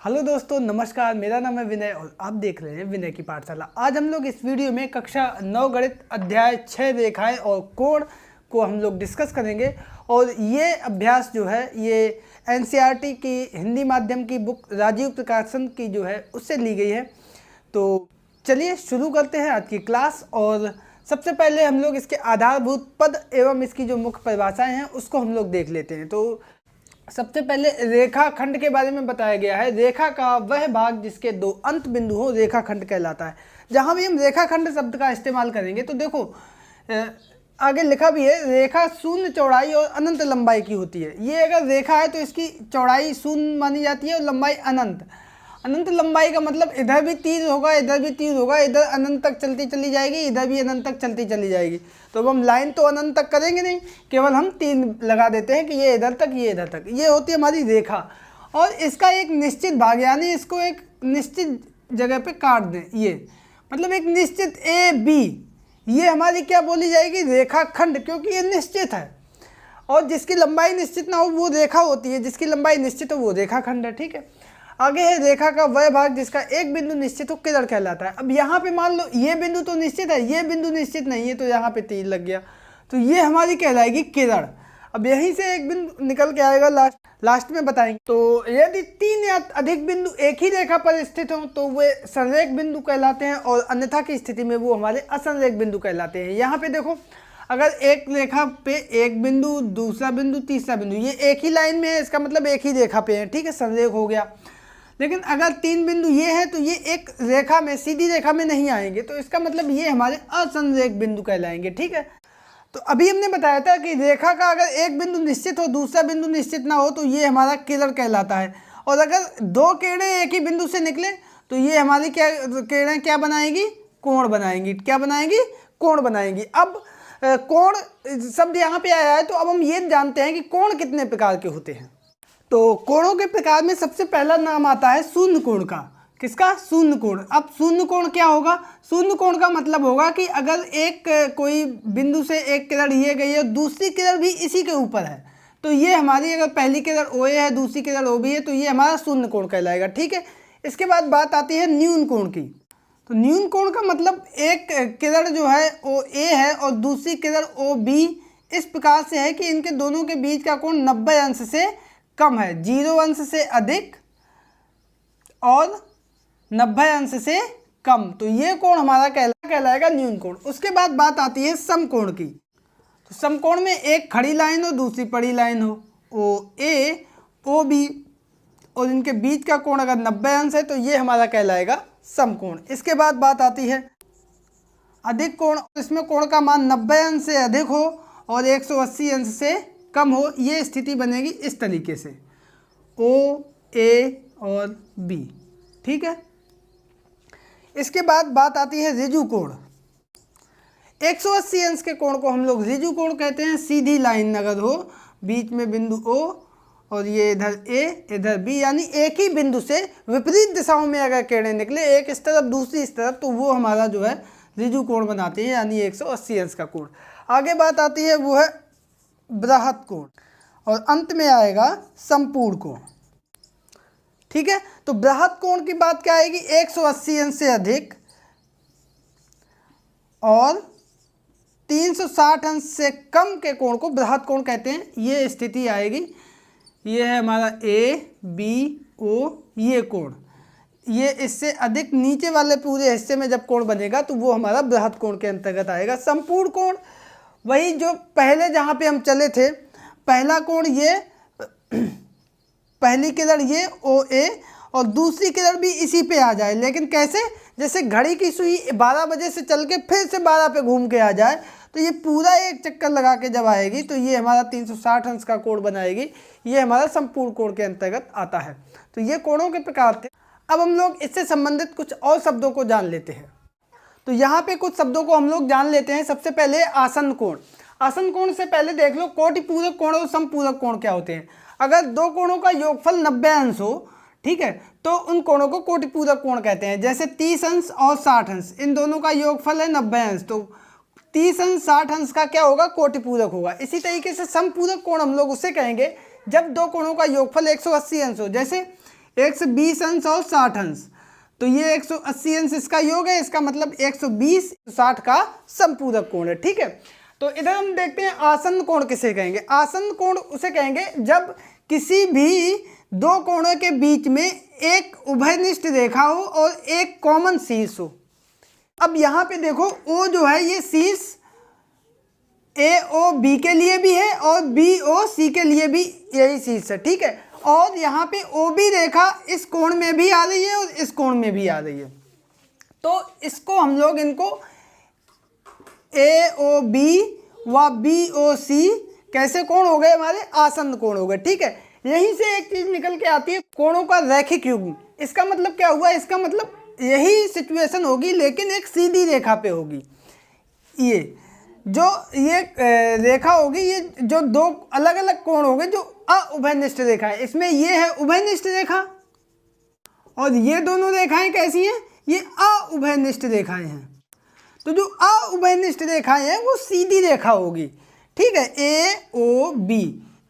Hello दोस्तों, नमस्कार। मेरा नाम है विनय और आप देख रहे हैं विनय की पाठशाला। आज हम लोग इस वीडियो में कक्षा 9 गणित अध्याय 6 रेखाएं और कोण को हम लोग डिस्कस करेंगे। और ये अभ्यास जो है ये एनसीईआरटी की हिंदी माध्यम की बुक राजीव प्रकाशन की जो है उससे ली गई है। तो चलिए शुरू करते हैं आज की क्लास। और सबसे पहले हम लोग इसके आधारभूत पद एवं इसकी जो मुख्य परिभाषाएं हैं उसको हम लोग देख लेते हैं। तो सबसे पहले रेखाखंड के बारे में बताया गया है। रेखा का वह भाग जिसके दो अंत बिंदु हो रेखाखंड कहलाता है। जहाँ भी हम रेखाखंड शब्द का इस्तेमाल करेंगे तो देखो आगे लिखा भी है, रेखा शून्य चौड़ाई और अनंत लंबाई की होती है। ये अगर रेखा है तो इसकी चौड़ाई शून्य मानी जाती है और लंबाई अनंत। अनंत लंबाई का मतलब इधर भी तीर होगा, इधर भी तीर होगा, इधर अनंत तक चलती चली जाएगी, इधर भी अनंत तक चलती चली जाएगी। तो अब हम लाइन तो अनंत तक करेंगे नहीं, केवल हम तीर लगा देते हैं कि ये इधर तक, ये इधर तक। ये होती है हमारी रेखा। और इसका एक निश्चित भाग यानी इसको एक निश्चित जगह पे काट दें, ये मतलब एक निश्चित ए बी, ये हमारी क्या बोली जाएगी, रेखाखंड, क्योंकि ये निश्चित है। और जिसकी लंबाई निश्चित ना हो वो रेखा होती है, जिसकी लंबाई निश्चित हो वो रेखाखंड है। ठीक है, आगे है रेखा का वह भाग जिसका एक बिंदु निश्चित हो किरण कहलाता है। अब यहाँ पे मान लो ये बिंदु तो निश्चित है, ये बिंदु निश्चित नहीं है, तो यहाँ पे तीर लग गया, तो ये हमारी कहलाएगी किरण। अब यहीं से एक बिंदु निकल के आएगा, लास्ट में बताएंगे। तो यदि तीन या अधिक बिंदु एक ही रेखा पर स्थित हों तो वे संरेख बिंदु कहलाते हैं, और अन्यथा की स्थिति में वो हमारे असंरेख बिंदु कहलाते हैं। यहाँ पे देखो, अगर एक रेखा पे एक बिंदु, दूसरा बिंदु, तीसरा बिंदु, ये एक ही लाइन में है, इसका मतलब एक ही रेखा पे है। ठीक है, संरेख हो गया। लेकिन अगर तीन बिंदु ये है तो ये एक रेखा में, सीधी रेखा में नहीं आएंगे, तो इसका मतलब ये हमारे असंरेख बिंदु कहलाएंगे। ठीक है, तो अभी हमने बताया था कि रेखा का अगर एक बिंदु निश्चित हो, दूसरा बिंदु निश्चित ना हो, तो ये हमारा किरण कहलाता है। और अगर दो किरणें एक ही बिंदु से निकले तो ये हमारी किरणें क्या बनाएंगी, कोण बनाएंगी। क्या बनाएंगी, कोण बनाएंगी। अब कोण शब्द यहाँ पे आया है, तो अब हम ये जानते हैं कि कोण कितने प्रकार के होते हैं। तो कोणों के प्रकार में सबसे पहला नाम आता है शून्य कोण का। किसका, शून्य कोण। अब शून्य कोण क्या होगा, शून्य कोण का मतलब होगा कि अगर एक कोई बिंदु से एक किरण ये गई है, दूसरी किरण भी इसी के ऊपर है, तो ये हमारी, अगर पहली किरण ओ ए है, दूसरी किरण ओ बी है, तो ये हमारा शून्य कोण कहलाएगा। ठीक है, इसके बाद बात आती है न्यून कोण की। तो न्यून कोण का मतलब एक किरण जो है ओ ए है और दूसरी किरण ओ बी इस प्रकार से है कि इनके दोनों के बीच का कोण 90 अंश से कम है, 0 अंश से अधिक और 90 अंश से कम। तो ये कोण हमारा कहलाएगा न्यून कोण। उसके बाद बात आती है समकोण की। तो समकोण में एक खड़ी लाइन हो, दूसरी पड़ी लाइन हो, ओ ए ओ बी, और इनके बीच का कोण अगर 90 अंश है तो ये हमारा कहलाएगा समकोण। इसके बाद बात आती है अधिक कोण। इसमें कोण का मान 90 अंश से अधिक हो और 180 अंश से कम हो। ये स्थिति बनेगी इस तरीके से, ओ ए और बी। ठीक है, इसके बाद बात आती है ऋजु कोण। 180 अंश के कोण को हम लोग ऋजु कोण कहते हैं। सीधी लाइन अगर हो, बीच में बिंदु ओ और ये इधर ए इधर बी, यानी एक ही बिंदु से विपरीत दिशाओं में अगर किरणें निकले, एक इस तरफ दूसरी इस तरफ, तो वो हमारा जो है ऋजु कोण बनाते हैं, यानी 180 अंश का कोण। आगे बात आती है वो है बृहत कोण, और अंत में आएगा संपूर्ण कोण। ठीक है, तो बृहत कोण की बात क्या आएगी, 180 अंश से अधिक और 360 अंश से कम के कोण को बृहत कोण कहते हैं। ये स्थिति आएगी, ये है हमारा ए बी ओ, ये कोण। ये इससे अधिक नीचे वाले पूरे हिस्से में जब कोण बनेगा तो वो हमारा बृहत कोण के अंतर्गत आएगा। संपूर्ण कोण वही जो पहले जहाँ पे हम चले थे, पहला कोण ये, पहली किरण ये ओ ए और दूसरी किरण भी इसी पे आ जाए, लेकिन कैसे, जैसे घड़ी की सुई 12 बजे से चल के फिर से 12 पे घूम के आ जाए, तो ये पूरा एक चक्कर लगा के जब आएगी तो ये हमारा 360 अंश का कोण बनाएगी। ये हमारा संपूर्ण कोण के अंतर्गत आता है। तो ये कोणों के प्रकार थे। अब हम लोग इससे संबंधित कुछ और शब्दों को जान लेते हैं। तो यहाँ पे कुछ शब्दों को हम लोग जान लेते हैं। सबसे पहले आसन कोण। आसन कोण से पहले देख लो कोटिपूरक कोण और समपूरक कोण क्या होते हैं। अगर दो कोणों का योगफल 90 अंश हो, ठीक है, तो उन कोणों को कोटिपूरक कोण कहते हैं। जैसे 30 अंश और 60 अंश, इन दोनों का योगफल है 90 अंश, तो 30 अंश 60 अंश का क्या होगा, कोटिपूरक होगा। इसी तरीके से समपूरक कोण हम लोग उससे कहेंगे जब दो कोणों का योगफल 180 अंश हो। जैसे 120 अंश और 60 अंश, तो ये 180 अंश इसका योग है, इसका मतलब 120 60 का समपूरक कोण है। ठीक है, तो इधर हम देखते हैं आसन्न कोण किसे कहेंगे। आसन्न कोण उसे कहेंगे जब किसी भी दो कोणों के बीच में एक उभयनिष्ठ रेखा हो और एक कॉमन शीर्ष हो। अब यहाँ पे देखो O जो है ये शीर्ष AOB के लिए भी है और BOC के लिए भी यही शीर्ष है। ठीक है, और यहाँ पे OB रेखा इस कोण में भी आ रही है और इस कोण में भी आ रही है, तो इसको हम लोग इनको AOB व BOC कैसे कोण हो गए, हमारे आसन्न कोण हो गए। ठीक है, यहीं से एक चीज निकल के आती है, कोणों का रैखिक युग्म। इसका मतलब क्या हुआ, इसका मतलब यही सिचुएशन होगी लेकिन एक सीधी रेखा पे होगी। ये जो ये रेखा होगी, ये जो दो अलग अलग कोण होंगे जो अउभयनिष्ठ रेखा है, इसमें ये है उभयनिष्ठ रेखा और ये दोनों रेखाएं कैसी हैं, ये अउभयनिष्ठ रेखाएं हैं। तो जो अउभयनिष्ठ रेखाएं हैं वो सीधी रेखा होगी। ठीक है, AOB,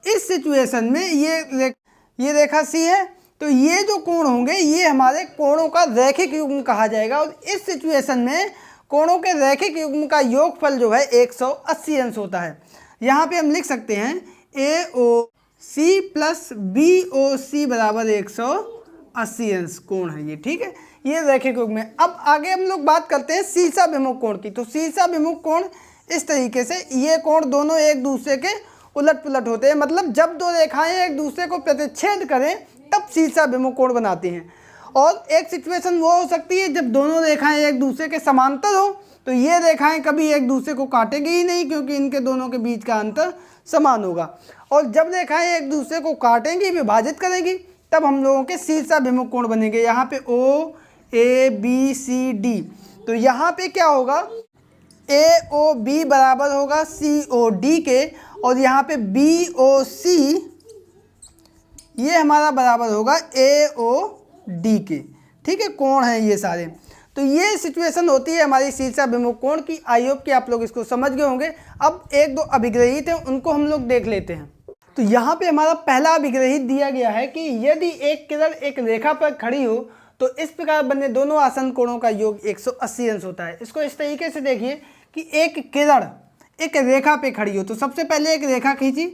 इस सिचुएशन में ये रेखा C है, तो ये जो कोण होंगे ये हमारे कोणों का रैखिक युग्म कहा जाएगा और इस सिचुएशन में कोणों के रैखिक युग्म का योगफल जो है 180 अंश होता है। यहाँ पे हम लिख सकते हैं AOC प्लस BOC बराबर 180 अंश कोण है ये। ठीक है, ये रैखिक युग्म है। अब आगे हम लोग बात करते हैं शीर्षाभिमुख कोण की। तो शीर्षाभिमुख कोण इस तरीके से, ये कोण दोनों एक दूसरे के उलट पुलट होते हैं, मतलब जब दो रेखाएं एक दूसरे को प्रतिच्छेद करें तब शीर्षाभिमुख कोण बनाती हैं। और एक सिचुएशन वो हो सकती है जब दोनों रेखाएं एक दूसरे के समांतर हो, तो ये रेखाएं कभी एक दूसरे को काटेंगी ही नहीं क्योंकि इनके दोनों के बीच का अंतर समान होगा। और जब रेखाएं एक दूसरे को काटेंगी, विभाजित करेंगी, तब हम लोगों के शीर्षाभिमुख कोण बनेंगे। यहाँ पे OABCD, तो यहाँ पे क्या होगा, AOB बराबर होगा COD के और यहाँ पे BOC ये हमारा बराबर होगा AOD के। ठीक है, कोण है ये सारे। तो ये सिचुएशन होती है हमारी शीर्षाभिमुख कोण की। आई होप कि आप लोग इसको समझ गए होंगे। अब एक दो अभिग्रहित हैं, उनको हम लोग देख लेते हैं। तो यहाँ पे हमारा पहला अभिग्रहित दिया गया है कि यदि एक किरण एक रेखा पर खड़ी हो तो इस प्रकार बने दोनों आसन्न कोणों का योग 180 अंश होता है। इसको इस तरीके से देखिए कि एक किरण एक रेखा पे खड़ी हो, तो सबसे पहले एक रेखा खींची,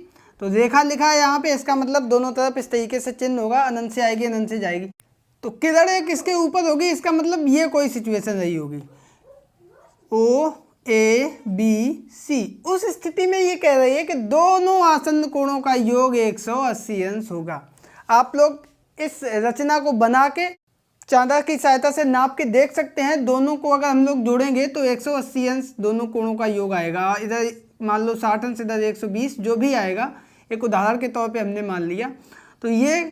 तो रेखा लिखा है यहाँ पे, इसका मतलब दोनों तरफ इस तरीके से चिन्ह होगा, अनंत से आएगी अनंत से जाएगी। तो किरण एक इसके ऊपर होगी, इसका मतलब ये कोई सिचुएशन रही होगी OABC। उस स्थिति में ये कह रही है कि दोनों आसन्न कोणों का योग 180 अंश होगा। आप लोग इस रचना को बना के चांदा की सहायता से नाप के देख सकते हैं। दोनों को अगर हम लोग जोड़ेंगे तो 180 अंश दोनों कोणों का योग आएगा। इधर मान लो 60 अंश, इधर 120, जो भी आएगा एक उदाहरण के तौर पे हमने मान लिया। तो ये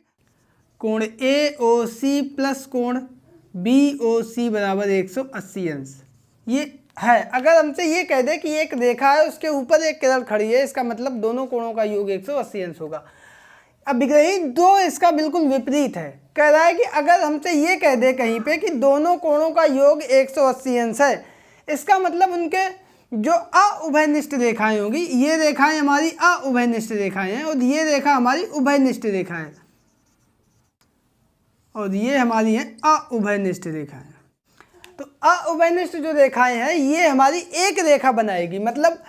कोण AOC प्लस कोण BOC बराबर 180 अंश ये है। अगर हमसे ये कह दे कि एक रेखा है उसके ऊपर एक किरण खड़ी है, इसका मतलब दोनों कोणों का योग 180 अंश होगा। अब विग्रहित दो इसका बिल्कुल विपरीत है, कह रहा है कि अगर हमसे ये कह दे कहीं पे कि दोनों कोणों का योग 180 अंश है, इसका मतलब उनके जो अउभयनिष्ठ रेखाएं होंगी, ये रेखाएं हमारी अउभयनिष्ठ रेखाएं हैं और ये रेखा हमारी उभयनिष्ठ रेखा है और ये हमारी है अउभयनिष्ठ रेखाएं। तो अउभयनिष्ठ जो रेखाएं हैं ये हमारी एक रेखा बनाएगी। मतलब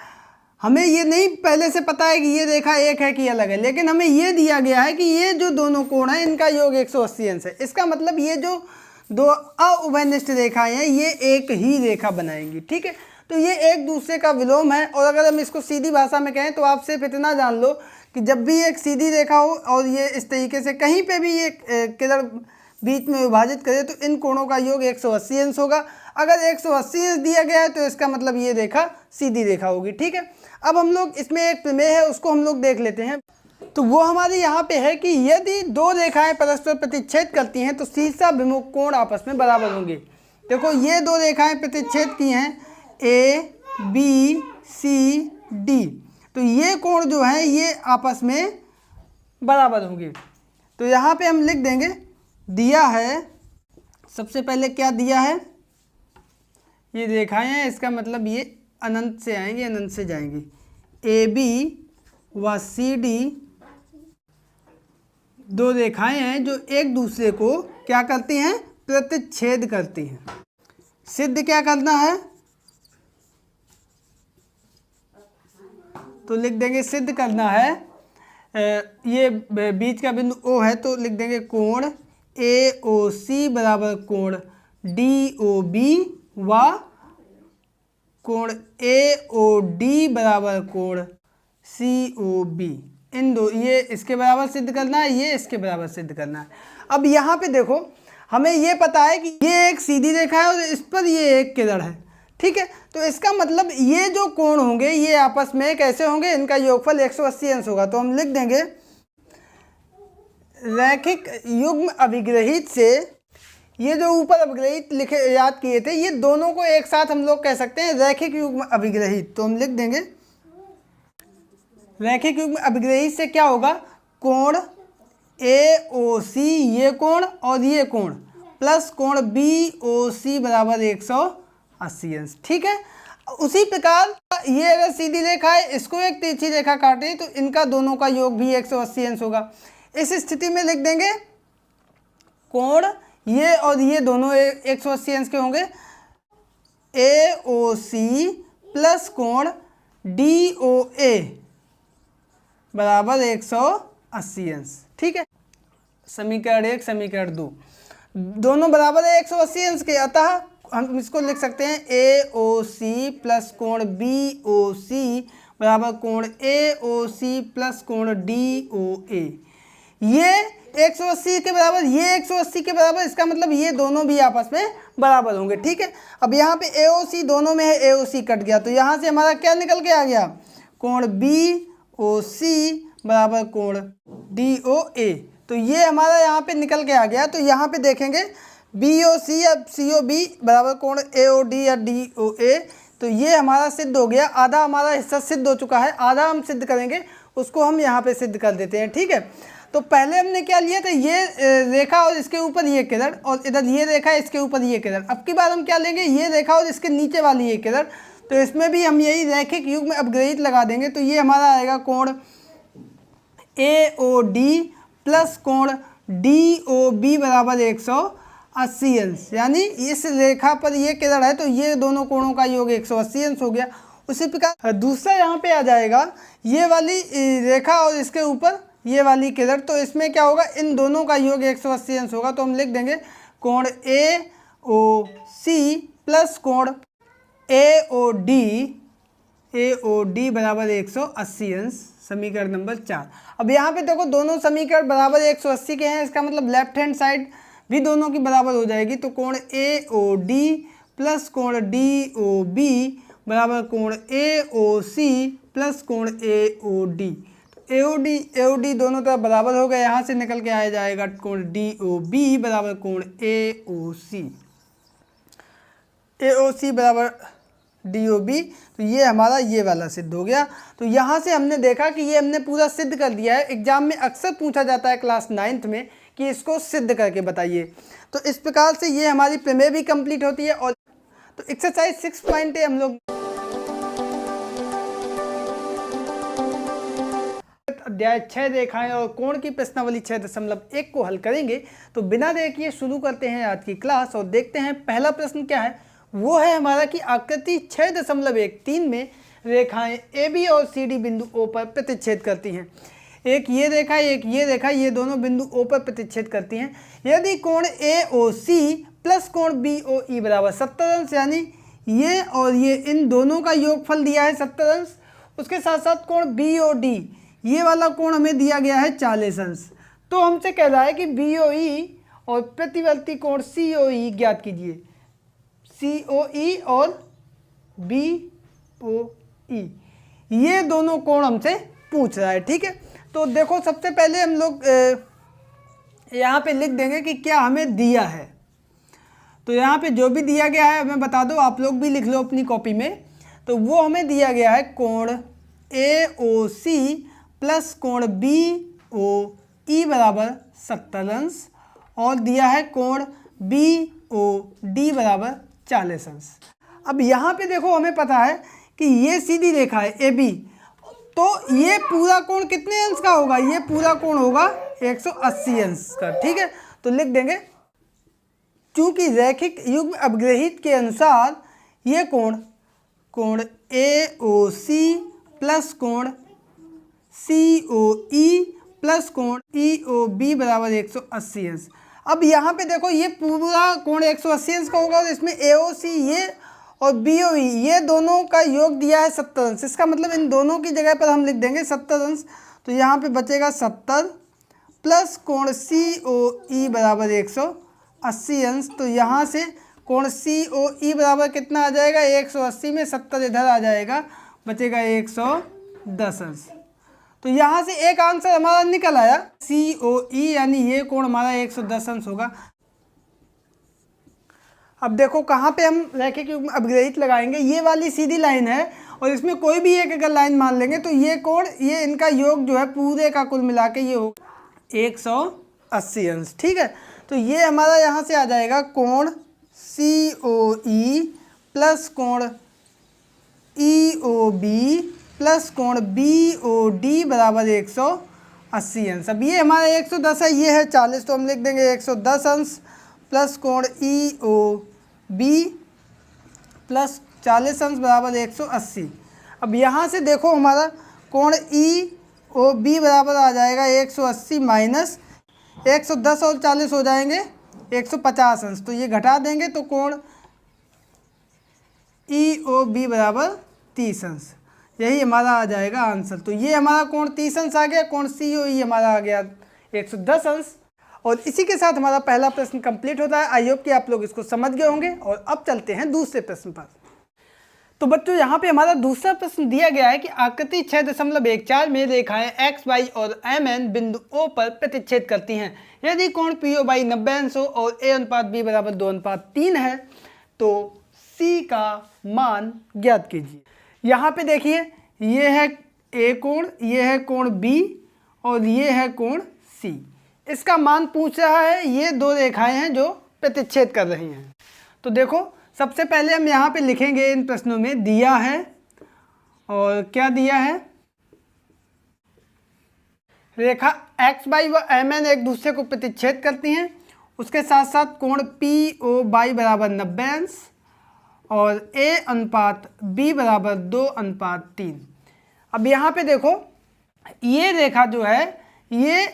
हमें ये नहीं पहले से पता है कि ये रेखा एक है कि अलग है, लेकिन हमें ये दिया गया है कि ये जो दोनों कोण हैं इनका योग 180 अंश है। इसका मतलब ये जो दो अउभयनिष्ठ रेखाएं हैं ये एक ही रेखा बनाएंगी। ठीक है, तो ये एक दूसरे का विलोम है। और अगर हम इसको सीधी भाषा में कहें तो आप सिर्फ इतना जान लो कि जब भी एक सीधी रेखा हो और ये इस तरीके से कहीं पे भी ये किरण बीच में विभाजित करे तो इन कोणों का योग 180 अंश होगा। अगर 180 अंश दिया गया है तो इसका मतलब ये रेखा सीधी रेखा होगी। ठीक है, अब हम लोग इसमें एक प्रमेय है उसको हम लोग देख लेते हैं। तो वो हमारे यहाँ पे है कि यदि दो रेखाएं परस्पर प्रतिच्छेद करती हैं तो शीर्षाभिमुख कोण आपस में बराबर होंगे। देखो ये दो रेखाएं प्रतिच्छेद की हैं ABCD, तो ये कोण जो है ये आपस में बराबर होंगे। तो यहाँ पे हम लिख देंगे, दिया है सबसे पहले क्या दिया है, ये रेखाएं हैं, इसका मतलब ये अनंत से आएंगे अनंत से जाएंगी। AB व CD दो रेखाएं हैं जो एक दूसरे को क्या करती हैं, प्रतिच्छेद करती हैं। सिद्ध क्या करना है, तो लिख देंगे सिद्ध करना है, ये बीच का बिंदु O है तो लिख देंगे कोण AOC बराबर कोण DOB व कोण AOD बराबर कोण COB। इन दो, ये इसके बराबर सिद्ध करना है, ये इसके बराबर सिद्ध करना है। अब यहाँ पे देखो हमें ये पता है कि ये एक सीधी रेखा है और इस पर ये एक किरण है, ठीक है। तो इसका मतलब ये जो कोण होंगे ये आपस में कैसे होंगे, इनका योगफल 180 अंश होगा। तो हम लिख देंगे रैखिक युग्म अभिग्रहित से, ये जो ऊपर अभिग्रहित लिखे याद किए थे, ये दोनों को एक साथ हम लोग कह सकते हैं रैखिक युग्म अभिग्रहित। तो हम लिख देंगे रैखिक युग्म अभिग्रहित से क्या होगा, कोण AOC ये कोण और ये कोण प्लस कोण BOC बराबर 180 अंश, ठीक है। उसी प्रकार ये अगर सीधी रेखा है, इसको एक तिरछी रेखा काटे तो इनका दोनों का योग भी 180 अंश होगा। इस स्थिति में लिख देंगे कोण ये और ये दोनों 180 अंश के होंगे, AOC प्लस कोण DOA बराबर 180 अंश, ठीक है। समीकरण 1 समीकरण 2 दोनों बराबर है 180 अंश के, अतः हम इसको लिख सकते हैं AOC प्लस कोण BOC बराबर कोण AOC प्लस कोण DOA। ये 180 के बराबर, ये 180 के बराबर, इसका मतलब ये दोनों भी आपस में बराबर होंगे, ठीक है। अब यहाँ पे AOC दोनों में है, AOC कट गया तो यहाँ से हमारा क्या निकल के आ गया, कोण BOC बराबर कोण DOA। तो ये हमारा यहाँ पे निकल के आ गया। तो यहाँ पे देखेंगे BOC या COB बराबर कोण AOD या DOA, तो ये हमारा सिद्ध हो गया। आधा हमारा हिस्सा सिद्ध हो चुका है, आधा हम सिद्ध करेंगे, उसको हम यहाँ पे सिद्ध कर देते हैं, ठीक है। तो पहले हमने क्या लिया था, ये रेखा और इसके ऊपर ये किरण, और इधर ये रेखा इसके ऊपर ये किरण। अब की बार हम क्या लेंगे, ये रेखा और इसके नीचे वाली ये किरण, तो इसमें भी हम यही रैखिक युग्म अभिग्रहित लगा देंगे। तो ये हमारा आएगा कोण AOD प्लस कोण DOB बराबर 180 अंश, यानी इस रेखा पर ये किरण है तो ये दोनों कोणों का योग 180 अंश हो गया। उसी प्रकार दूसरा यहाँ पे आ जाएगा, ये वाली रेखा और इसके ऊपर ये वाली किरण, तो इसमें क्या होगा, इन दोनों का योग 180 अंश होगा। तो हम लिख देंगे कोण AOC प्लस कोण AOD बराबर 180 अंश, समीकरण नंबर 4। अब यहाँ पे देखो दोनों समीकरण बराबर 180 के हैं, इसका मतलब लेफ्ट हैंड साइड भी दोनों की बराबर हो जाएगी। तो कोण AOD प्लस कोण DOB बराबर कोण AOC प्लस कोण AOD। AOD दोनों तरफ बराबर हो गए, यहाँ से निकल के आया जाएगा कोण DOB बराबर कोण AOC बराबर DOB। तो ये हमारा ये वाला सिद्ध हो गया। तो यहाँ से हमने देखा कि ये हमने पूरा सिद्ध कर दिया है। एग्जाम में अक्सर पूछा जाता है क्लास 9th में कि इसको सिद्ध करके बताइए। तो इस प्रकार से ये हमारी प्रमेय भी कंप्लीट होती है। और तो एक्सरसाइज 6.8 हम लोग अध्याय 6 रेखाएं और कोण की प्रश्नावली 6.1 को हल करेंगे। तो बिना देर किए शुरू करते हैं आज की क्लास और देखते हैं पहला प्रश्न क्या है। वो है हमारा कि आकृति 6.13 में रेखाएं AB और CD बिंदु O पर प्रतिच्छेद करती हैं। एक ये रेखा एक ये रेखा, ये दोनों बिंदु O पर प्रतिच्छेद करती हैं। यदि कोण AOC प्लस कोण BOE बराबर 70 अंश, यानी ये और ये इन दोनों का योगफल दिया है 70 अंश, उसके साथ साथ कोण BOD ये वाला कोण हमें दिया गया है 40 अंश। तो हमसे कह रहा है कि BOE और प्रतिवर्ती कोण COE ज्ञात कीजिए। COE और BOE ये दोनों कोण हमसे पूछ रहा है, ठीक है। तो देखो सबसे पहले हम लोग यहाँ पे लिख देंगे कि क्या हमें दिया है। तो यहाँ पे जो भी दिया गया है मैं बता दो, आप लोग भी लिख लो अपनी कॉपी में। तो वो हमें दिया गया है कोण AOC प्लस कोण BOE बराबर 70 अंश और दिया है कोण BOD बराबर 40 अंश। अब यहाँ पे देखो हमें पता है कि ये सीधी रेखा है AB, तो ये पूरा कोण कितने अंश का होगा, ये पूरा कोण होगा 180 अंश का। ठीक है, तो लिख देंगे चूंकि रैखिक युग्म अपग्रहित के अनुसार ये कोण AOC प्लस कोण COE प्लस कोण EOB बराबर 180 अंश। अब यहाँ पे देखो ये पूरा कोण 180 अंश का होगा और इसमें AOC ये और BOE ये दोनों का योग दिया है 70 अंश। इसका मतलब इन दोनों की जगह पर हम लिख देंगे 70 अंश। तो यहाँ पे बचेगा 70 प्लस कोण COE बराबर 180 अंश। तो यहाँ से कोण COE बराबर कितना आ जाएगा, 180 में 70 इधर आ जाएगा, बचेगा 110 अंश। तो यहाँ से एक आंसर हमारा निकल आया COE, यानी ये कोण हमारा 110 अंश होगा। अब देखो कहाँ पे हम रैखिक युग्म अपग्रहित लगाएंगे। ये वाली सीधी लाइन है और इसमें कोई भी एक अगर लाइन मान लेंगे तो ये कोण, ये इनका योग जो है पूरे का कुल मिला के ये हो 180 अंश। ठीक है, तो ये हमारा यहाँ से आ जाएगा कोण COE प्लस कोण EOB प्लस कोण BOD बराबर 180 अंश। अब ये हमारा 110 है, ये है 40, तो हम लिख देंगे 110 अंश प्लस कोण EOB प्लस 40 अंश बराबर 180। अब यहाँ से देखो हमारा कोण EOB बराबर आ जाएगा 180 माइनस 110 और 40 हो जाएंगे 150 अंश। तो ये घटा देंगे तो कोण EOB बराबर 30 अंश। यही हमारा आ जाएगा आंसर। तो ये हमारा कोण 30 अंश आ गया, कोण COE हमारा आ गया 110 अंश। और इसी के साथ हमारा पहला प्रश्न कंप्लीट होता है। आई होप कि आप लोग इसको समझ गए होंगे। और अब चलते हैं दूसरे प्रश्न पर। तो बच्चों यहाँ पे हमारा दूसरा प्रश्न दिया गया है कि आकृति 6.14 में रेखाएं XY और MN बिंदु O पर प्रतिच्छेद करती हैं। यदि कोण POY 90 अंश हो और A/B बराबर 2:3 है तो C का मान ज्ञात कीजिए। यहाँ पे देखिए ये है A कोण, ये है कोण B और ये है कोण C। इसका मान पूछ रहा है, ये दो रेखाएं हैं जो प्रतिच्छेद कर रही हैं। तो देखो सबसे पहले हम यहाँ पे लिखेंगे, इन प्रश्नों में दिया है और क्या दिया है, रेखा XY व MN एक दूसरे को प्रतिच्छेद करती हैं। उसके साथ साथ कोण POY बराबर 90 अंश और A/B बराबर 2:3। अब यहाँ पे देखो ये रेखा जो है ये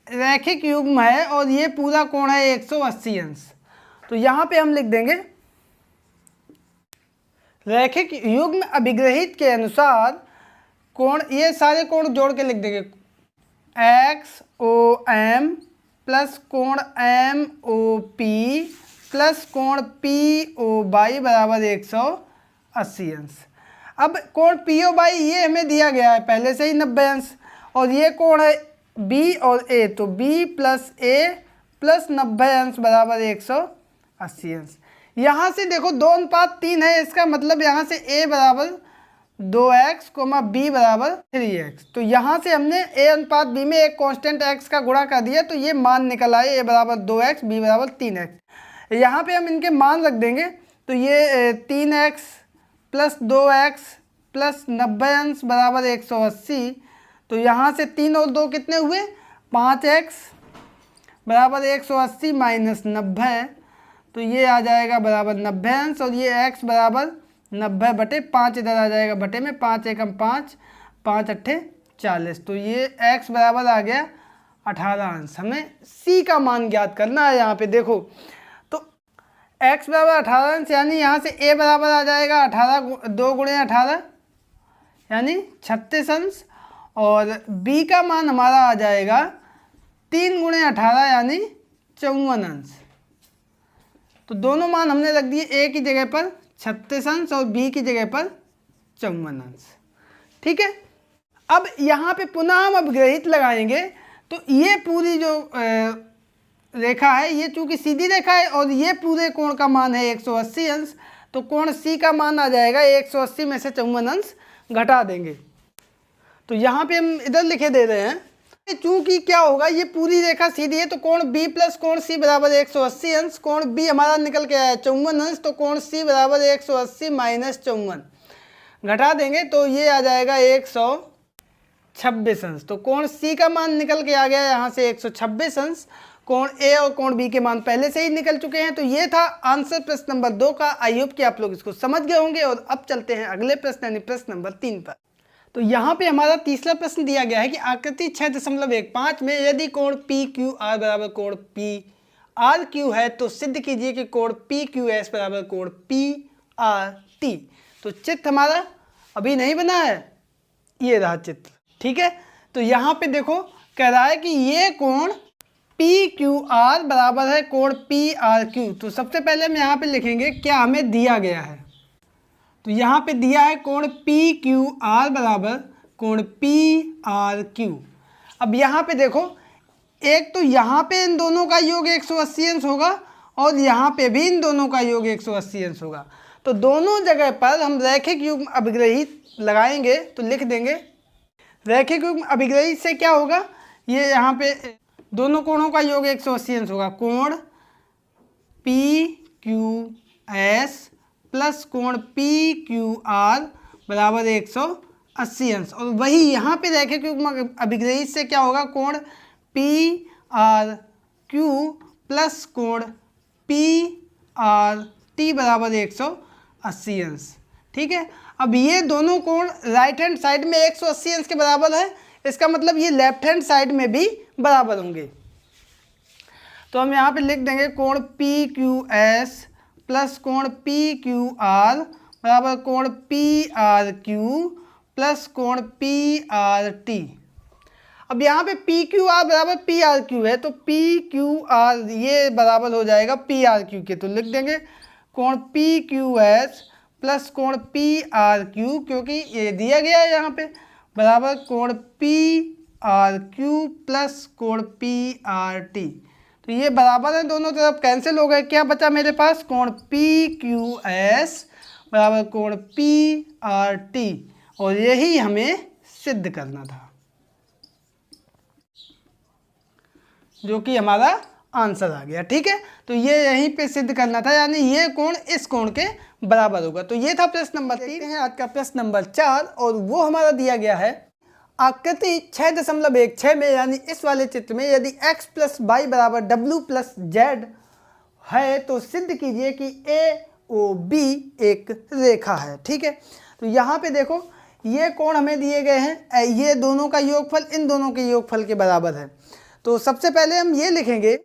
रैखिक युग्म है और ये पूरा कोण है 180 अंश। तो यहाँ पे हम लिख देंगे रैखिक युग्म अभिग्रहित के अनुसार कोण, ये सारे कोण जोड़ के लिख देंगे XOM प्लस कोण MOP प्लस कोण POY बराबर 180 अंश। अब कोण POY ये हमें दिया गया है पहले से ही 90 अंश और ये कोण है B और A, तो B प्लस A प्लस 90 अंश बराबर 180 अंश। यहाँ से देखो 2:3 है, इसका मतलब यहाँ से A बराबर 2x, B बराबर 3x। तो यहाँ से हमने A/B में एक कांस्टेंट x का गुणा कर दिया तो ये मान निकल आए A बराबर 2x, B बराबर 3x। यहाँ पे हम इनके मान रख देंगे तो ये 3x प्लस 2x प्लस 90 अंश बराबर 180। तो यहाँ से 3 और 2 कितने हुए, 5x बराबर 180 माइनस 90, तो ये आ जाएगा बराबर 90 अंश और ये x बराबर 90/5 इधर आ जाएगा बटे में, 5 एकम 5, 5 अट्ठे 40। तो ये x बराबर आ गया 18 अंश। हमें c का मान ज्ञात करना है। यहाँ पे देखो तो x बराबर 18 अंश यानी यहाँ से a बराबर आ जाएगा 18, 2 गुणे 18 यानी 36 अंश और b का मान हमारा आ जाएगा 3 गुणे 18 यानी 54 अंश। तो दोनों मान हमने रख दिए, a की जगह पर 36 अंश और b की जगह पर 54 अंश। ठीक है, अब यहाँ पे पुनः हम अपग्रहित लगाएंगे तो ये पूरी जो रेखा है ये चूंकि सीधी रेखा है और ये पूरे कोण का मान है 180 अंश, तो कोण C का मान आ जाएगा 180 में से 54 अंश घटा देंगे। तो यहाँ पे हम इधर लिखे दे रहे हैं चूंकि क्या होगा, ये पूरी रेखा सीधी है तो कोण B प्लस कोण C बराबर 180 अंश। कोण B हमारा निकल के आया 54 अंश, तो कोण C बराबर 180 माइनस 54 घटा देंगे तो ये आ जाएगा 126 अंश। तो कोण सी का मान निकल के आ गया यहाँ से 126 अंश। कोण ए और कोण बी के मान पहले से ही निकल चुके हैं। तो ये था आंसर प्रश्न नंबर 2 का। आई होप कि आप लोग इसको समझ गए होंगे। और अब चलते हैं अगले प्रश्न यानी प्रश्न नंबर 3 पर। तो यहाँ पे हमारा तीसरा प्रश्न दिया गया है कि आकृति 6.15 में यदि कोण पी क्यू आर बराबर कोण पी आर क्यू है तो सिद्ध कीजिए कि कोण पी क्यू एस बराबर कोण पी आर टी। तो चित्र हमारा अभी नहीं बना है, ये रहा चित्र, ठीक है। तो यहाँ पे देखो कह रहा है कि ये कोण पी क्यू आर बराबर है कोण पी आर क्यू। तो सबसे पहले हम यहाँ पे लिखेंगे क्या हमें दिया गया है। तो यहाँ पे दिया है कोण पी क्यू आर बराबर कोण पी आर क्यू। अब यहाँ पे देखो, एक तो यहाँ पे इन दोनों का योग 180 अंश होगा और यहाँ पे भी इन दोनों का योग 180 अंश होगा। तो दोनों जगह पर हम रैखिक युग्म अभिग्रहित लगाएंगे तो लिख देंगे रैखिक युग्म अभिग्रहित से क्या होगा, ये यहाँ पे दोनों कोणों का योग 180 अंश होगा। कोण पी क्यू एस प्लस कोण पी क्यू आर बराबर 180 अंश। और वही यहाँ पे रैखिक युग्म अभिग्रहित से क्या होगा, कोण पी आर क्यू प्लस कोण पी आर टी बराबर 180 अंश, ठीक है। अब ये दोनों कोण राइट हैंड साइड में 180 अंश के बराबर है, इसका मतलब ये लेफ्ट हैंड साइड में भी बराबर होंगे। तो हम यहाँ पे लिख देंगे कोण पी क्यू एस प्लस कोण पी क्यू आर बराबर कोण पी आर क्यू प्लस कोण पी आर टी। अब यहाँ पे पी क्यू आर बराबर पी आर क्यू है, तो पी क्यू आर ये बराबर हो जाएगा पी आर क्यू के। तो लिख देंगे कोण पी क्यू एस प्लस कोण पी आर क्यू, क्योंकि ये दिया गया है यहाँ पे, बराबर कोण पी आर क्यू प्लस कोण पी आर टी। तो ये बराबर है, दोनों तरफ कैंसिल हो गए। क्या बचा मेरे पास, कोण पी क्यू एस बराबर कोण पी आर टी। और यही हमें सिद्ध करना था, जो कि हमारा आंसर आ गया, ठीक है। तो ये यहीं पे सिद्ध करना था, यानी ये कोण इस कोण के बराबर होगा। तो ये था प्रश्न नंबर 3 है। आज का प्रश्न नंबर 4 और वो हमारा दिया गया है आकृति 6.16 में, यानी इस वाले चित्र में यदि x प्लस वाई बराबर w प्लस जेड है तो सिद्ध कीजिए कि ए ओ बी एक रेखा है, ठीक है। तो यहाँ पे देखो ये कोण हमें दिए गए हैं, ये दोनों का योगफल इन दोनों के योगफल के बराबर है। तो सबसे पहले हम ये लिखेंगे,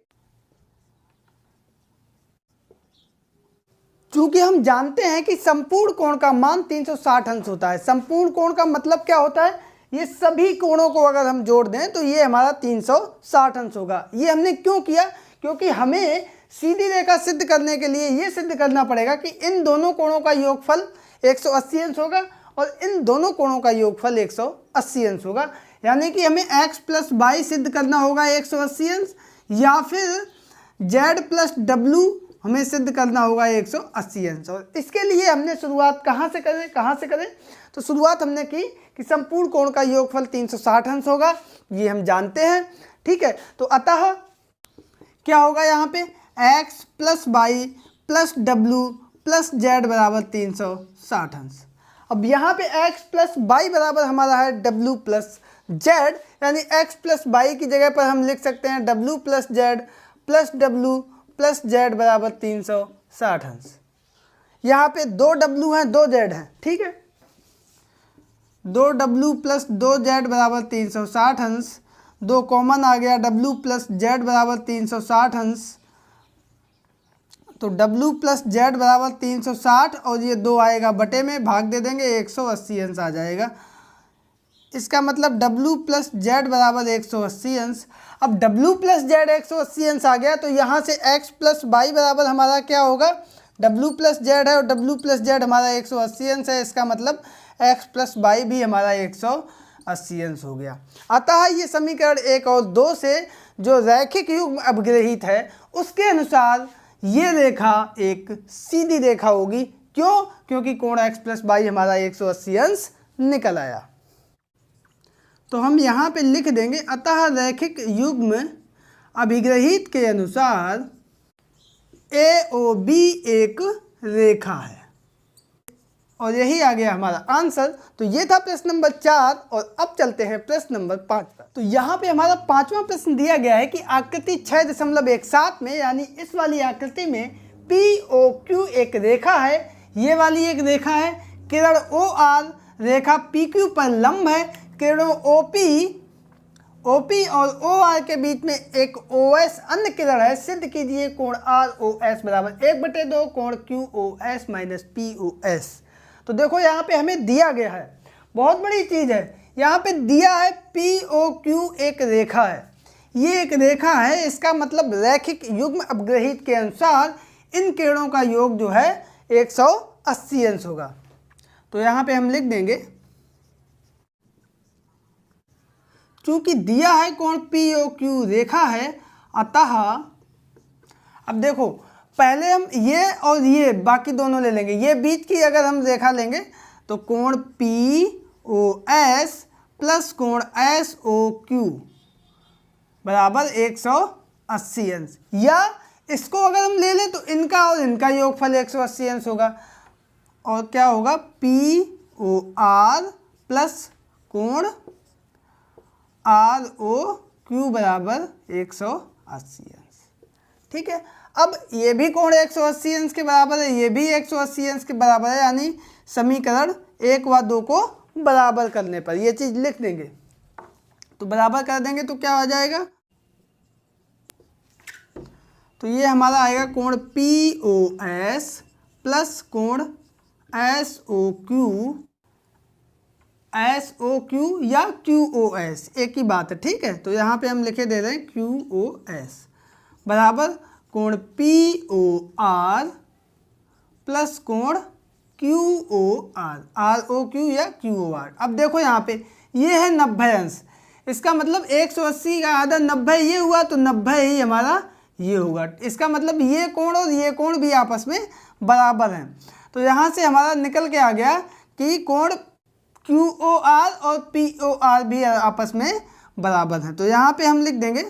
क्योंकि हम जानते हैं कि संपूर्ण कोण का मान 360 अंश होता है। संपूर्ण कोण का मतलब क्या होता है, ये सभी कोणों को अगर हम जोड़ दें तो ये हमारा 360 अंश होगा। ये हमने क्यों किया, क्योंकि हमें सीधी रेखा सिद्ध करने के लिए ये सिद्ध करना पड़ेगा कि इन दोनों कोणों का योगफल 180 अंश होगा और इन दोनों कोणों का योगफल 180 अंश होगा। यानी कि हमें x प्लस वाई सिद्ध करना होगा 180 अंश, या फिर z प्लस w हमें सिद्ध करना होगा 180 अंश। और इसके लिए हमने शुरुआत कहाँ से करें, तो शुरुआत हमने की कि संपूर्ण कोण का योगफल 360 अंश होगा, ये हम जानते हैं, ठीक है। तो अतः क्या होगा, यहाँ पे x plus y plus w plus z बराबर 360 अंश। अब यहाँ पे x प्लस वाई बराबर हमारा है w प्लस z, यानी x प्लस वाई की जगह पर हम लिख सकते हैं w plus z plus w plus z बराबर 360 अंश। यहाँ पे 2 w हैं 2 z हैं, ठीक है। 2 w प्लस 2 z बराबर 360 अंश, 2 कॉमन आ गया, w प्लस z बराबर 360 अंश। तो w प्लस z बराबर 360 और ये 2 आएगा बटे में, भाग दे देंगे 180 अंश आ जाएगा। इसका मतलब w प्लस z बराबर 180 अंश। अब w प्लस z 180 अंश आ गया, तो यहाँ से x प्लस वाई बराबर हमारा क्या होगा, w प्लस z है और w प्लस z हमारा 180 अंश है। इसका मतलब x प्लस वाई भी हमारा 180 अंश हो गया। अतः ये समीकरण 1 और 2 से जो रैखिक युग्म अभिग्रहित है उसके अनुसार ये रेखा एक सीधी रेखा होगी। क्यों, क्योंकि कोण x प्लस वाई हमारा 180 अंश निकल आया। तो हम यहाँ पे लिख देंगे अतः रैखिक युग्म अभिग्रहित के अनुसार ए ओ बी एक रेखा है। और यही आ गया हमारा आंसर। तो ये था प्रश्न नंबर 4 और अब चलते हैं प्रश्न नंबर 5 पर। तो यहाँ पे हमारा 5वां प्रश्न दिया गया है कि आकृति 6.17 में यानी इस वाली आकृति में POQ एक रेखा है, ये वाली एक रेखा है, किरण OR रेखा PQ पर लंब है, किरणों OP और OR के बीच में एक OS अन्य किरण है, सिद्ध कीजिए कोण ROS बराबर 1/2 कोण QOS माइनस POS। तो देखो यहाँ पे हमें दिया गया है, बहुत बड़ी चीज़ है, यहाँ पे दिया है POQ एक रेखा है, ये एक रेखा है, इसका मतलब रैखिक युग्म अपग्रहित के अनुसार इन किरणों का योग जो है 180 अंश होगा। तो यहाँ पे हम लिख देंगे चूंकि दिया है कोण POQ रेखा है, अतः अब देखो पहले हम ये और ये बाकी दोनों ले लेंगे, ये बीच की अगर हम रेखा लेंगे तो कोण POS प्लस कोण SOQ बराबर 180 अंश, या इसको अगर हम ले लें तो इनका और इनका योगफल 180 अंश होगा, और क्या होगा POR प्लस कोण ROQ बराबर 180 अंश। ठीक है, अब ये भी कोण 180 अंश के बराबर है, ये भी 180 अंश के बराबर है, यानी समीकरण 1 व 2 को बराबर करने पर ये चीज़ लिख देंगे। तो बराबर कर देंगे तो क्या हो जाएगा, तो ये हमारा आएगा कोण POS प्लस कोण SOQ या QOS, एक ही बात है। ठीक है, तो यहाँ पे हम लिखे दे रहे हैं QOS बराबर कोण POR प्लस कोण QOR, ROQ या QOR। अब देखो यहाँ पे ये है 90 अंश, इसका मतलब 180 का आधा 90 ये हुआ, तो 90 ही हमारा ये होगा। इसका मतलब ये कोण और ये कोण भी आपस में बराबर हैं। तो यहाँ से हमारा निकल के आ गया कि कोण QOR और POR भी आपस में बराबर हैं। तो यहाँ पे हम लिख देंगे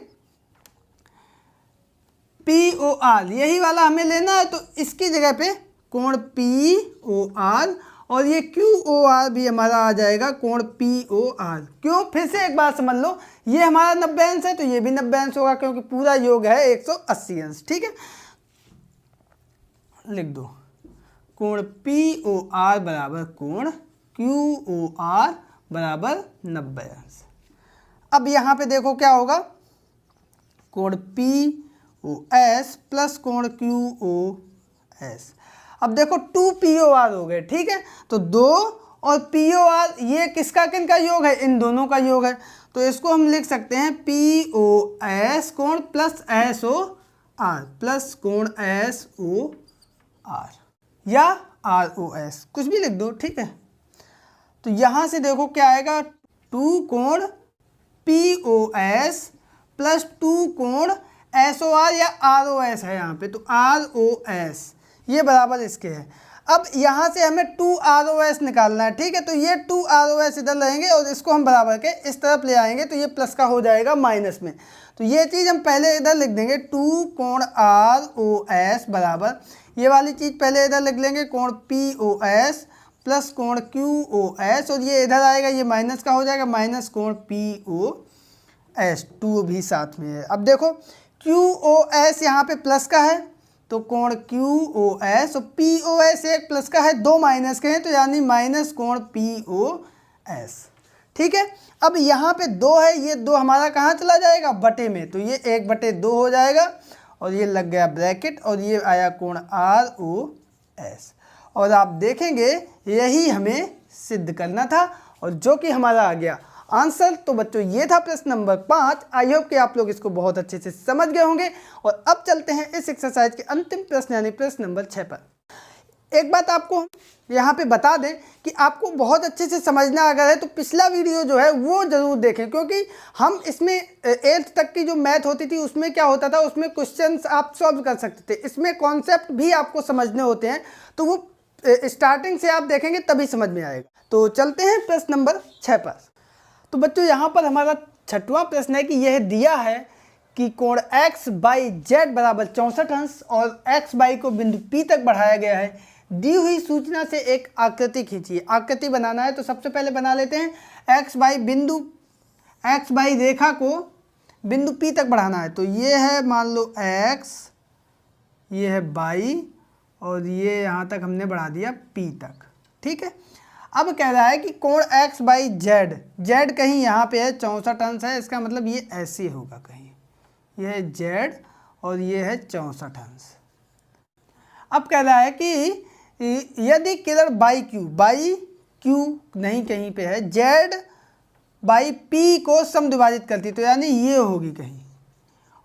POR, यही वाला हमें लेना है, तो इसकी जगह पे कोण POR और ये QOR भी हमारा आ जाएगा कोण POR। क्यों, फिर से एक बात समझ लो, ये हमारा 90 अंश है तो ये भी 90 अंश होगा, क्योंकि पूरा योग है 180 अंश। ठीक है, लिख दो कोण POR बराबर कोण QOR बराबर 90 अंश। अब यहाँ पे देखो क्या होगा, कोण POS प्लस कोण QOS। अब देखो 2 POR हो गए। ठीक है, तो 2 और POR ये किसका किनका योग है, इन दोनों का योग है। तो इसको हम लिख सकते हैं POS कोण प्लस SOR प्लस कोण SOR या ROS, कुछ भी लिख दो। ठीक है, तो यहाँ से देखो क्या आएगा, 2 कोण POS प्लस 2 कोण SOR या ROS है यहाँ पे, तो ROS ये बराबर इसके है। अब यहाँ से हमें 2 ROS निकालना है। ठीक है, तो ये 2 ROS इधर रहेंगे और इसको हम बराबर के इस तरफ ले आएंगे, तो ये प्लस का हो जाएगा माइनस में। तो ये चीज़ हम पहले इधर लिख देंगे, 2 कोण ROS बराबर, ये वाली चीज़ पहले इधर लिख लेंगे, कोण POS प्लस कोण QOS, और ये इधर आएगा, ये माइनस का हो जाएगा, माइनस कोण POS, 2 भी साथ में है। अब देखो QOS यहाँ पे प्लस का है, तो कोण QOS और POS एक प्लस का है, 2 माइनस के हैं, तो यानी माइनस कोण POS। ठीक है, अब यहाँ पे 2 है, ये 2 हमारा कहाँ चला जाएगा, बटे में, तो ये 1/2 हो जाएगा, और ये लग गया ब्रैकेट, और ये आया कोण ROS। और आप देखेंगे यही हमें सिद्ध करना था, और जो कि हमारा आ गया आंसर। तो बच्चों ये था प्रश्न नंबर 5। आई होप कि आप लोग इसको बहुत अच्छे से समझ गए होंगे। और अब चलते हैं इस एक्सरसाइज के अंतिम प्रश्न यानी प्रश्न नंबर 6 पर। एक बात आपको यहाँ पे बता दें कि आपको बहुत अच्छे से समझना अगर है तो पिछला वीडियो जो है वो ज़रूर देखें, क्योंकि हम इसमें 8th तक की जो मैथ होती थी उसमें क्या होता था, उसमें क्वेश्चंस आप सॉल्व कर सकते थे, इसमें कॉन्सेप्ट भी आपको समझने होते हैं, तो वो स्टार्टिंग से आप देखेंगे तभी समझ में आएगा। तो चलते हैं प्रश्न नंबर 6 पर। तो बच्चों यहाँ पर हमारा 6वां प्रश्न है कि यह दिया है कि कोण XYZ बराबर 64 अंश और XY को बिंदु P तक बढ़ाया गया है। दी हुई सूचना से एक आकृति खींचिए। आकृति बनाना है तो सबसे पहले बना लेते हैं एक्स बाई रेखा को बिंदु P तक बढ़ाना है। तो ये है मान लो x, ये है y और ये यहाँ तक हमने बढ़ा दिया P तक। ठीक है, अब कह रहा है कि कोण x बाई z कहीं यहाँ पे है 64 अंश है, इसका मतलब ये ऐसे होगा कहीं, ये है z और ये है 64 अंश। अब कह रहा है कि यदि किरण बाई क्यू नहीं कहीं पे है, z बाई P को समद्विभाजित करती है, तो यानी ये होगी कहीं,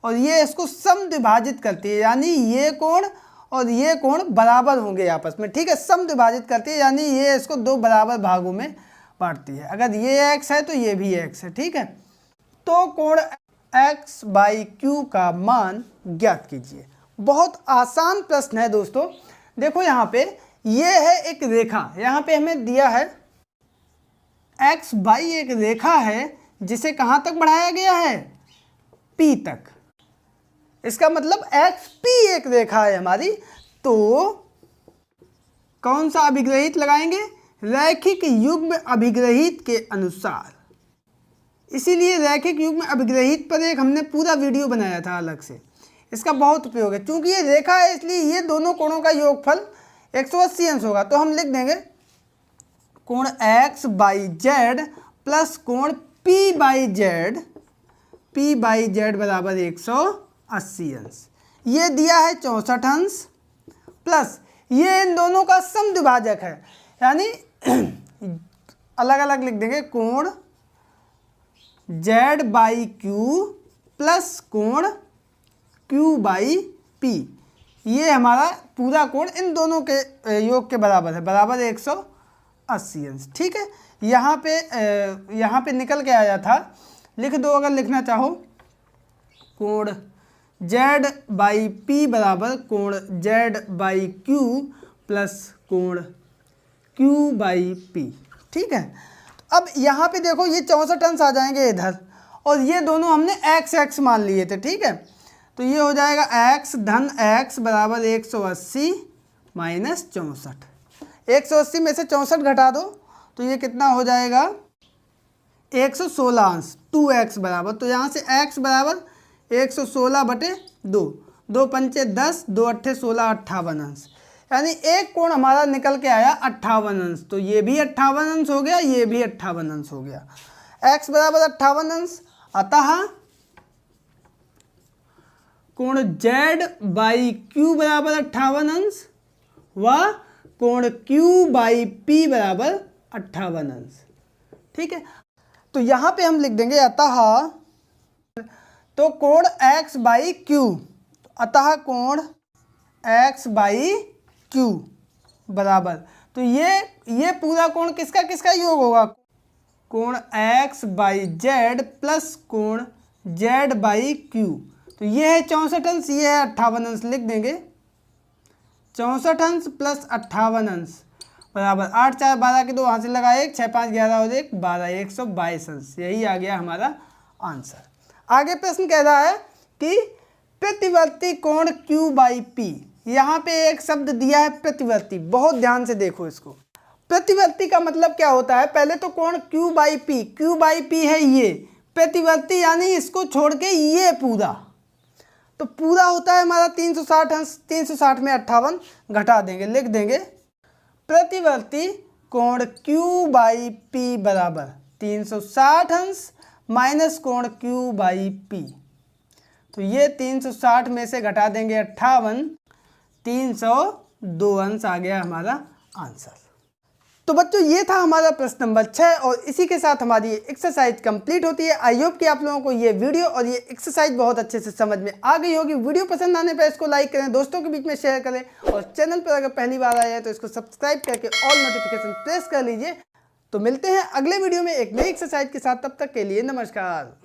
और ये इसको समद्विभाजित करती है, यानी ये कोण और ये कोण बराबर होंगे आपस में। ठीक है, समद्विभाजित करती है यानी ये इसको दो बराबर भागों में बांटती है। अगर ये x है तो ये भी x है। ठीक है, तो कोण x बाई क्यू का मान ज्ञात कीजिए। बहुत आसान प्रश्न है दोस्तों। देखो यहाँ पे ये है एक रेखा, यहाँ पे हमें दिया है x बाई एक रेखा है जिसे कहाँ तक बढ़ाया गया है, P तक। इसका मतलब एक्स पी एक रेखा है हमारी, तो कौन सा अभिग्रहित लगाएंगे, रैखिक युग्म अभिग्रहित के अनुसार। इसीलिए रैखिक युग्म अभिग्रहित पर एक हमने पूरा वीडियो बनाया था अलग से, इसका बहुत उपयोग है। चूंकि ये रेखा है इसलिए ये दोनों कोणों का योगफल 180 अंश होगा, तो हम लिख देंगे कोण x बाई जेड प्लस कोण p बाई जेड बराबर 180 अंश। ये दिया है 64 अंश प्लस ये इन दोनों का समद्विभाजक है, यानी अलग अलग लिख देंगे कोण z बाई क्यू प्लस कोण q बाई p। ये हमारा पूरा कोण इन दोनों के योग के बराबर है, बराबर 180 अंश। ठीक है, यहाँ पे निकल के आया था, लिख दो अगर लिखना चाहो। कोण z बाई p बराबर कोण z बाई q प्लस कोण q बाई p। ठीक है, तो अब यहाँ पे देखो ये 64 अंश आ जाएंगे इधर, और ये दोनों हमने x मान लिए थे। ठीक है, तो ये हो जाएगा x धन x बराबर 180 माइनस 64। 180 में से 64 घटा दो तो ये कितना हो जाएगा 116 अंश, 2x बराबर, तो यहाँ से x बराबर 116 बटे 2, 2 पंचे 10, 2 अट्ठे 16, 58 अंश। यानी एक कोण हमारा निकल के आया 58 अंश, तो ये भी 58 अंश हो गया, ये भी 58 अंश हो गया। x बराबर 58 अंश, अतः कोण z बाई क्यू बराबर 58 अंश व कोण q बाई p बराबर 58 अंश। ठीक है, तो यहाँ पे हम लिख देंगे अतः, तो कोण x बाई क्यू, अतः कोण x बाई क्यू बराबर, तो ये पूरा कोण किसका किसका योग होगा, कोण x बाई z प्लस कोण z बाई क्यू। तो ये है 64 अंश, ये है 58 अंश, लिख देंगे 64 अंश प्लस 58 अंश बराबर 8 4 12 के 2 वहाँ से लगा 1, 6 5 11 और 1 12, 122 अंश। यही आ गया हमारा आंसर। आगे प्रश्न कह रहा है कि प्रतिवर्ती कोण q बाई p। यहाँ पे एक शब्द दिया है प्रतिवर्ती, बहुत ध्यान से देखो इसको। प्रतिवर्ती का मतलब क्या होता है, पहले तो कोण q बाई p है ये प्रतिवर्ती, यानी इसको छोड़ के ये पूरा, तो पूरा होता है हमारा 360 अंश। 360 में 58 घटा देंगे, लिख देंगे प्रतिवर्ती कोण q बाई p बराबर 360 अंश माइनस कोण q बाई p। तो ये 360 में से घटा देंगे 58, 302 अंश आ गया हमारा आंसर। तो बच्चों ये था हमारा प्रश्न नंबर 6 और इसी के साथ हमारी एक्सरसाइज कंप्लीट होती है। आई होप कि आप लोगों को ये वीडियो और ये एक्सरसाइज बहुत अच्छे से समझ में आ गई होगी। वीडियो पसंद आने पर इसको लाइक करें, दोस्तों के बीच में शेयर करें, और चैनल पर अगर पहली बार आए हैं तो इसको सब्सक्राइब करके ऑल नोटिफिकेशन प्रेस कर लीजिए। तो मिलते हैं अगले वीडियो में एक नई एक्सरसाइज के साथ, तब तक के लिए नमस्कार।